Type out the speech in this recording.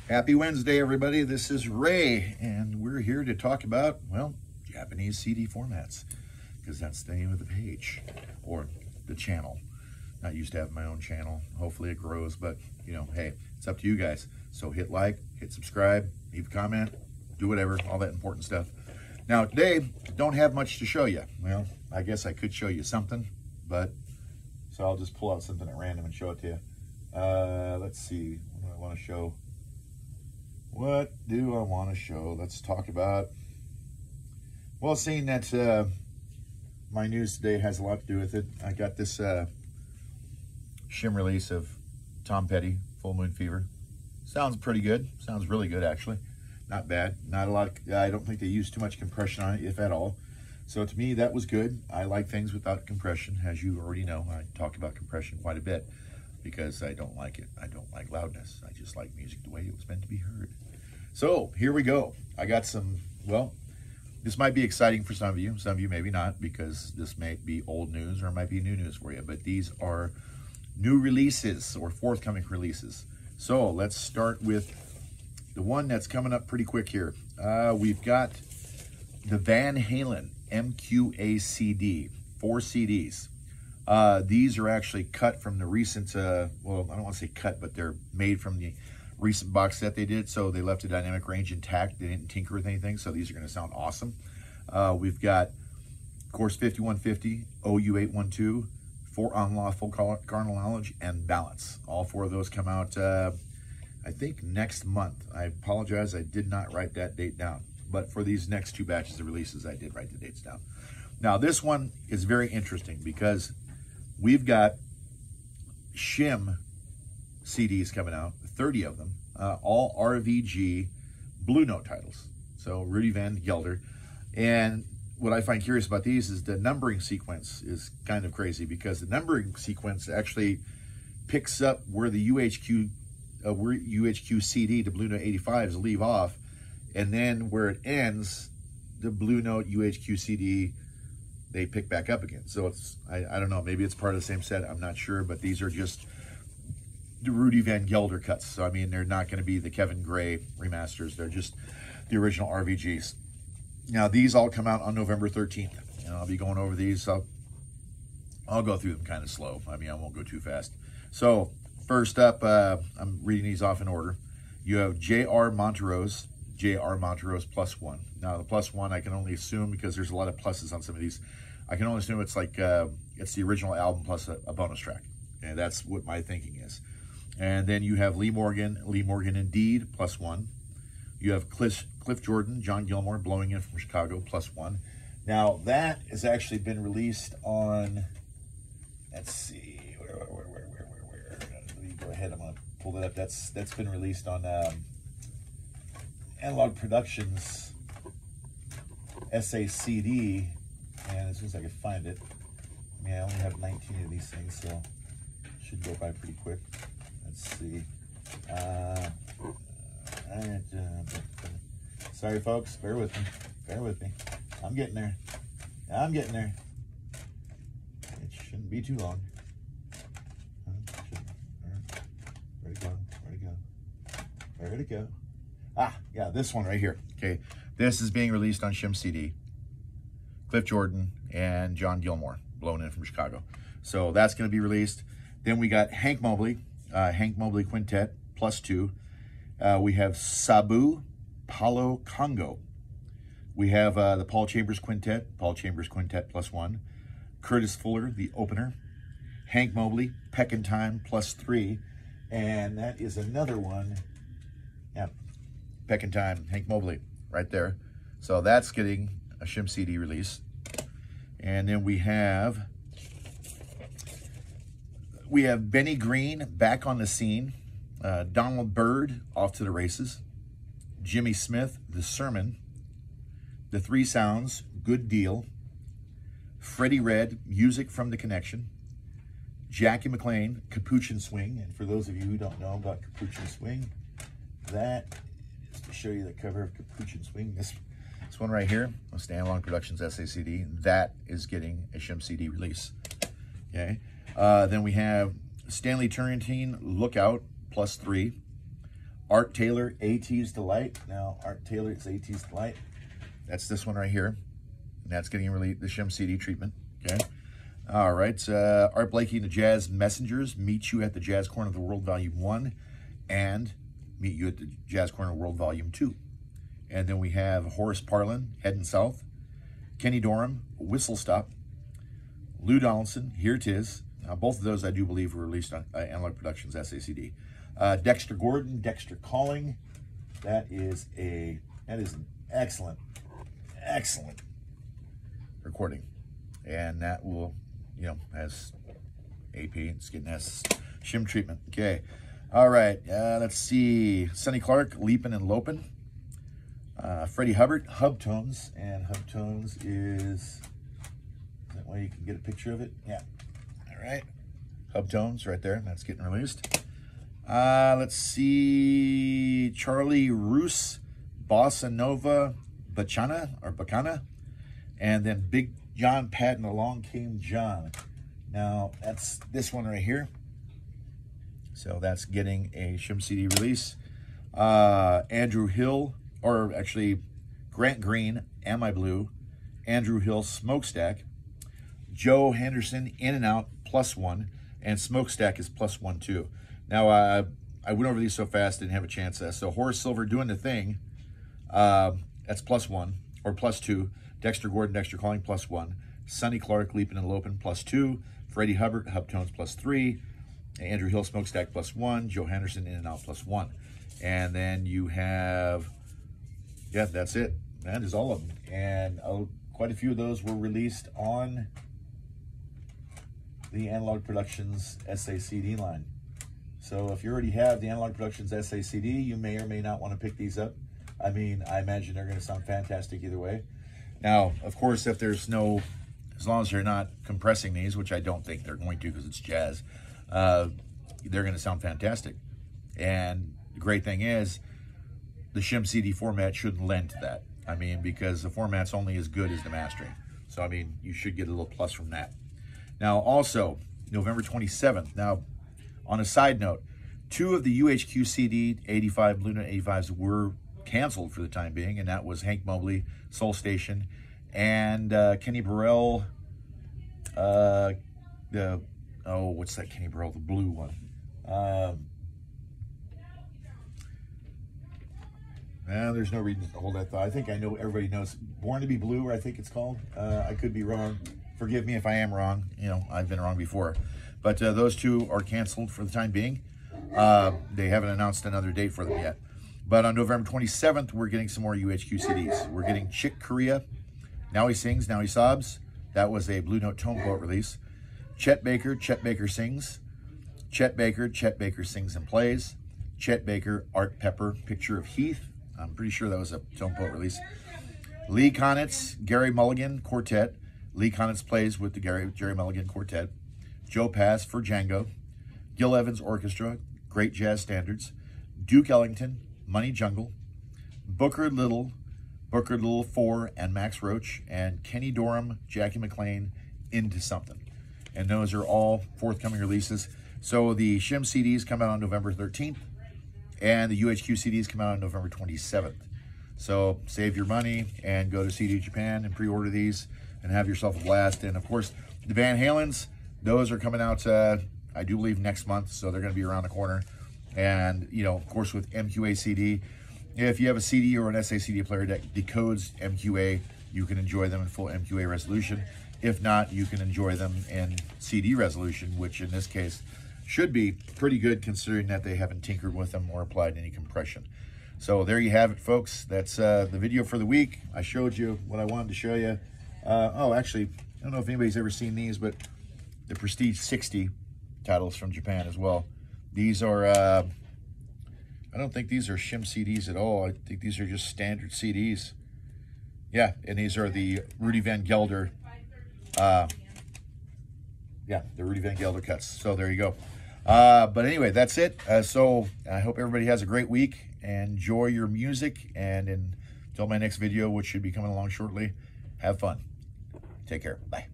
Happy Wednesday, everybody. This is Ray, and we're here to talk about, well, Japanese CD formats, because that's the name of the page, or the channel. Not used to have my own channel. Hopefully it grows, but, you know, hey, it's up to you guys. So hit like, hit subscribe, leave a comment, do whatever, all that important stuff. Now, today, don't have much to show you. Well, I guess I could show you something, but, so I'll just pull out something at random and show it to you. Let's see, what do I want to show? What do I want to show? Let's talk about, well, seeing that my news today has a lot to do with it, I got this SHM release of Tom Petty, Full Moon Fever. Sounds pretty good. Sounds really good, actually. Not bad. Not a lot. I don't think they used too much compression on it, if at all. So to me, that was good. I like things without compression. As you already know, I talk about compression quite a bit because I don't like it. I don't like loudness. I just like music the way it was meant to be heard. So here we go. I got some, well, this might be exciting for some of you maybe not, because this may be old news or it might be new news for you, but these are new releases or forthcoming releases. So let's start with the one that's coming up pretty quick here. We've got the Van Halen MQACD, 4 CDs. These are actually cut from the recent, well, I don't want to say cut, but they're made from the recent box set they did. So they left the dynamic range intact. They didn't tinker with anything. So these are going to sound awesome. We've got, of course, 5150, OU812, For Unlawful Carnal Knowledge, and Balance. All 4 of those come out, I think, next month. I apologize, I did not write that date down. But for these next 2 batches of releases, I did write the dates down. Now, this one is very interesting because we've got SHM CDs coming out, 30 of them, all RVG Blue Note titles. So Rudy Van Gelder. And what I find curious about these is the numbering sequence is kind of crazy, because the numbering sequence actually picks up where the UHQCD to Blue Note 85s leave off, and then where it ends, the Blue Note UHQCD, they pick back up again. So it's, I don't know, maybe it's part of the same set, I'm not sure, but these are just the Rudy Van Gelder cuts. So I mean, they're not going to be the Kevin Gray remasters, they're just the original RVGs. Now, these all come out on November 13th, and I'll be going over these. So I'll go through them kind of slow. I mean, I won't go too fast. So first up, I'm reading these off in order. You have J.R. Montrose +1. Now, the +1, I can only assume, because there's a lot of pluses on some of these, I can only assume it's like, it's the original album plus a bonus track. And that's what my thinking is. And then you have Lee Morgan Indeed, +1. You have Cliff Jordan, John Gilmore, Blowing In from Chicago, +1. Now, that has actually been released on, let's see, where? Let me go ahead, I'm going to pull that up. That's been released on Analog Productions CD, and as soon as I can find it, I mean, I only have 19 of these things, so it should go by pretty quick. Let's see. Sorry, folks. Bear with me. Bear with me. I'm getting there. I'm getting there. It shouldn't be too long. Where'd it go? Where'd it go? Where'd it go? Ah, yeah, this one right here. Okay, this is being released on SHM CD. Cliff Jordan and John Gilmore, Blown In from Chicago. So that's going to be released. Then we got Hank Mobley Quintet +2. We have Sabu Paulo Congo. We have the Paul Chambers Quintet +1. Curtis Fuller, the opener. Hank Mobley, Peck in Time +3. And that is another one. Yeah, Peck in Time, Hank Mobley, right there. So that's getting a SHM CD release. And then we have Benny Green, Back on the Scene. Donald Byrd, Off to the Races. Jimmy Smith, The Sermon. The Three Sounds, Good Deal. Freddie Red, Music from the Connection. Jackie McLean, Capuchin Swing. And for those of you who don't know about Capuchin Swing, that is to show you the cover of Capuchin Swing. This one right here, Analog Productions CD, that is getting a SHM CD release. Okay. Then we have Stanley Turrentine, Lookout +3. Art Taylor, AT's Delight. Now, Art Taylor, it's AT's Delight. That's this one right here. And that's getting really the SHM CD treatment, okay? All right, Art Blakey and the Jazz Messengers, Meet You at the Jazz Corner of the World Volume 1, and Meet You at the Jazz Corner of the World Volume 2. And then we have Horace Parlin, Heading South, Kenny Dorham, Whistle Stop, Lou Donaldson, Here 'Tis. Now, both of those I do believe were released on Analog Productions SACD. Dexter Gordon, Dexter Calling. That is an excellent recording. And that will, you know, has AP, it's getting S SHM treatment. Okay. All right. Let's see. Sonny Clark, Leapin' and Lopin'. Freddie Hubbard, Hub Tones. And Hub Tones is that way you can get a picture of it? Yeah. All right. Hub Tones right there. That's getting released. Let's see. Charlie Roos, Bossa Nova, Bacana. And then Big John Patton, Along Came John. Now, that's this one right here. So that's getting a SHM CD release. Andrew Hill, or actually Grant Green, Am I Blue? Andrew Hill, Smokestack. Joe Henderson, In and Out, +1. And Smokestack is +1 too. Now, I went over these so fast, didn't have a chance. So Horace Silver, Doing the Thing, that's +1, or +2. Dexter Gordon, Dexter Calling, +1. Sonny Clark, Leapin' and Lopin', +2. Freddie Hubbard, Hub Tones, +3. Andrew Hill, Smokestack, +1. Joe Henderson, In and Out, +1. And then you have, yeah, that's it. That is all of them. And quite a few of those were released on the Analog Productions SACD line. So if you already have the Analog Productions SACD, you may or may not want to pick these up. I mean, I imagine they're going to sound fantastic either way. Now, of course, if there's no, as long as you're not compressing these, which I don't think they're going to because it's jazz, they're going to sound fantastic. And the great thing is, the SHM CD format shouldn't lend to that. I mean, because the format's only as good as the mastering. So, I mean, you should get a little plus from that. Now, also, November 27th. Now, on a side note, 2 of the UHQCD 85 Blue Note 85s were canceled for the time being, and that was Hank Mobley, Soul Station, and Kenny Burrell, what's that Kenny Burrell, the blue one? There's no reason to hold that thought. I think I know, everybody knows, Born to be Blue, I think it's called. I could be wrong. Forgive me if I am wrong. You know, I've been wrong before. But those 2 are canceled for the time being. They haven't announced another date for them yet. But on November 27th, we're getting some more UHQ CDs. We're getting Chick Corea, Now He Sings, Now He Sobs. That was a Blue Note Tone Poet release. Chet Baker Sings. Chet Baker Sings and Plays. Chet Baker, Art Pepper, Picture of Heath. I'm pretty sure that was a Tone Poet release. Lee Konitz, Gary Mulligan Quartet. Lee Konitz plays with the Jerry Mulligan Quartet. Joe Pass for Django. Gil Evans Orchestra, Great Jazz Standards. Duke Ellington, Money Jungle. Booker Little 4, and Max Roach. And Kenny Dorham, Jackie McLean, Into Something. And those are all forthcoming releases. So the SHM CDs come out on November 13th. And the UHQ CDs come out on November 27th. So save your money and go to CD Japan and pre-order these and have yourself a blast. And of course, the Van Halens, those are coming out, I do believe, next month. So they're going to be around the corner. And, you know, of course, with MQA CD, if you have a CD or an SACD player that decodes MQA, you can enjoy them in full MQA resolution. If not, you can enjoy them in CD resolution, which in this case should be pretty good considering that they haven't tinkered with them or applied any compression. So there you have it, folks. That's the video for the week. I showed you what I wanted to show you. Oh, actually, I don't know if anybody's ever seen these, but the Prestige 60 titles from Japan as well. These are, I don't think these are SHM CDs at all. I think these are just standard CDs. Yeah, and these are the Rudy Van Gelder, the Rudy Van Gelder cuts. So there you go. But anyway, that's it. So I hope everybody has a great week. Enjoy your music. And until my next video, which should be coming along shortly, have fun. Take care. Bye.